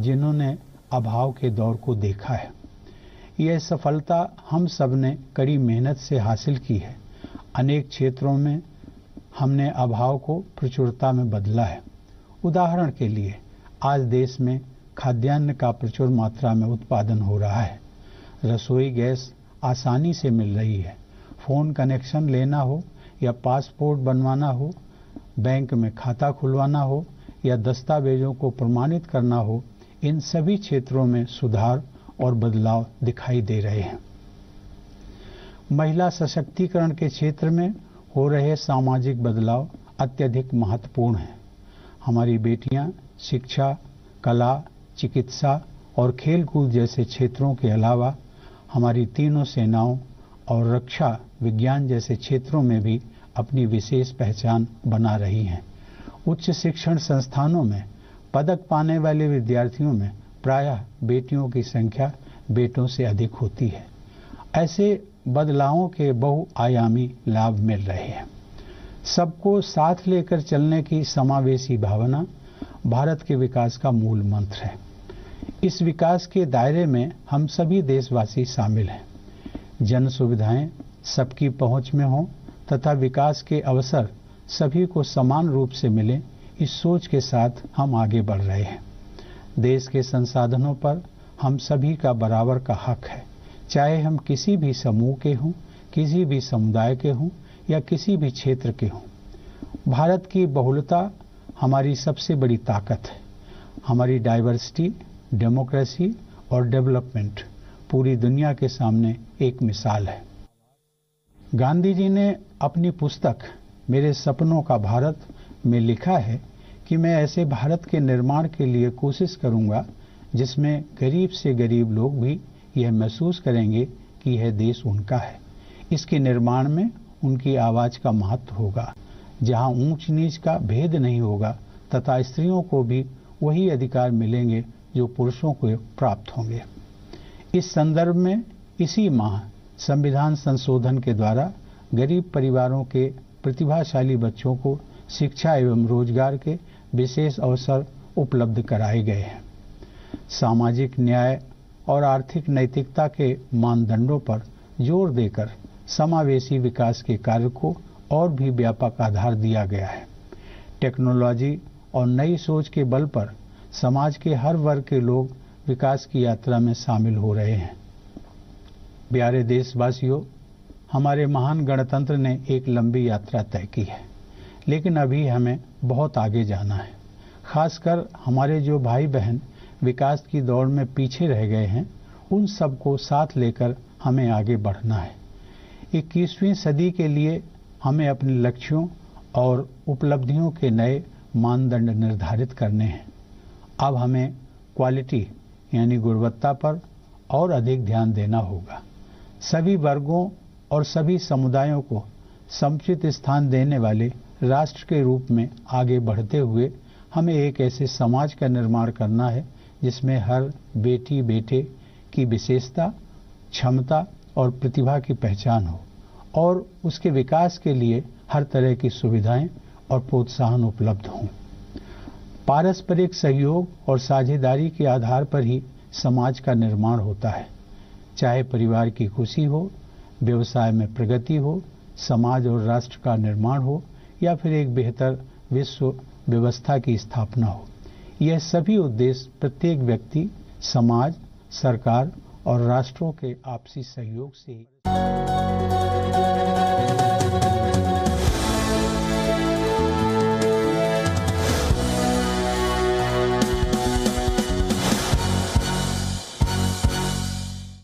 जिन्होंने अभाव के दौर को देखा है। यह सफलता हम सब ने कड़ी मेहनत से हासिल की है। अनेक क्षेत्रों में हमने अभाव को प्रचुरता में बदला है। उदाहरण के लिए आज देश में खाद्यान्न का प्रचुर मात्रा में उत्पादन हो रहा है। रसोई गैस आसानी से मिल रही है। फोन कनेक्शन लेना हो या पासपोर्ट बनवाना हो, बैंक में खाता खुलवाना हो या दस्तावेजों को प्रमाणित करना हो, इन सभी क्षेत्रों में सुधार और बदलाव दिखाई दे रहे हैं। महिला सशक्तिकरण के क्षेत्र में हो रहे सामाजिक बदलाव अत्यधिक महत्वपूर्ण हैं। हमारी बेटियां शिक्षा, कला, चिकित्सा और खेलकूद जैसे क्षेत्रों के अलावा हमारी तीनों सेनाओं और रक्षा विज्ञान जैसे क्षेत्रों में भी अपनी विशेष पहचान बना रही हैं। उच्च शिक्षण संस्थानों में पदक पाने वाले विद्यार्थियों में प्रायः बेटियों की संख्या बेटों से अधिक होती है। ऐसे बदलावों के बहुआयामी लाभ मिल रहे हैं। सबको साथ लेकर चलने की समावेशी भावना भारत के विकास का मूल मंत्र है। इस विकास के दायरे में हम सभी देशवासी शामिल हैं। जन सुविधाएं सबकी पहुंच में हों तथा विकास के अवसर सभी को समान रूप से मिले, इस सोच के साथ हम आगे बढ़ रहे हैं। देश के संसाधनों पर हम सभी का बराबर का हक है, चाहे हम किसी भी समूह के हों, किसी भी समुदाय के हों या किसी भी क्षेत्र के हों। भारत की बहुलता हमारी सबसे बड़ी ताकत है। हमारी डाइवर्सिटी, डेमोक्रेसी और डेवलपमेंट पूरी दुनिया के सामने एक मिसाल है। गांधी जी ने अपनी पुस्तक मेरे सपनों का भारत में लिखा है कि मैं ऐसे भारत के निर्माण के लिए कोशिश करूंगा जिसमें गरीब से गरीब लोग भी यह महसूस करेंगे कि यह देश उनका है। इसके निर्माण में उनकी आवाज का महत्व होगा, जहां ऊंच नीच का भेद नहीं होगा तथा स्त्रियों को भी वही अधिकार मिलेंगे जो पुरुषों को प्राप्त होंगे। इस संदर्भ में इसी माह संविधान संशोधन के द्वारा गरीब परिवारों के प्रतिभाशाली बच्चों को शिक्षा एवं रोजगार के विशेष अवसर उपलब्ध कराए गए हैं। सामाजिक न्याय और आर्थिक नैतिकता के मानदंडों पर जोर देकर समावेशी विकास के कार्य को और भी व्यापक आधार दिया गया है। टेक्नोलॉजी और नई सोच के बल पर समाज के हर वर्ग के लोग विकास की यात्रा में शामिल हो रहे हैं। प्यारे देशवासियों, हमारे महान गणतंत्र ने एक लंबी यात्रा तय की है, लेकिन अभी हमें बहुत आगे जाना है। खासकर हमारे जो भाई बहन विकास की दौड़ में पीछे रह गए हैं, उन सबको साथ लेकर हमें आगे बढ़ना है। 21वीं सदी के लिए हमें अपने लक्ष्यों और उपलब्धियों के नए मानदंड निर्धारित करने हैं। अब हमें क्वालिटी यानी गुणवत्ता पर और अधिक ध्यान देना होगा। सभी वर्गों और सभी समुदायों को समुचित स्थान देने वाले राष्ट्र के रूप में आगे बढ़ते हुए हमें एक ऐसे समाज का निर्माण करना है जिसमें हर बेटी बेटे की विशेषता, क्षमता और प्रतिभा की पहचान हो और उसके विकास के लिए हर तरह की सुविधाएं और प्रोत्साहन उपलब्ध हों। पारस्परिक सहयोग और साझेदारी के आधार पर ही समाज का निर्माण होता है। चाहे परिवार की खुशी हो, व्यवसाय में प्रगति हो, समाज और राष्ट्र का निर्माण हो या फिर एक बेहतर विश्व व्यवस्था की स्थापना हो, यह सभी उद्देश्य प्रत्येक व्यक्ति, समाज, सरकार और राष्ट्रों के आपसी सहयोग से ही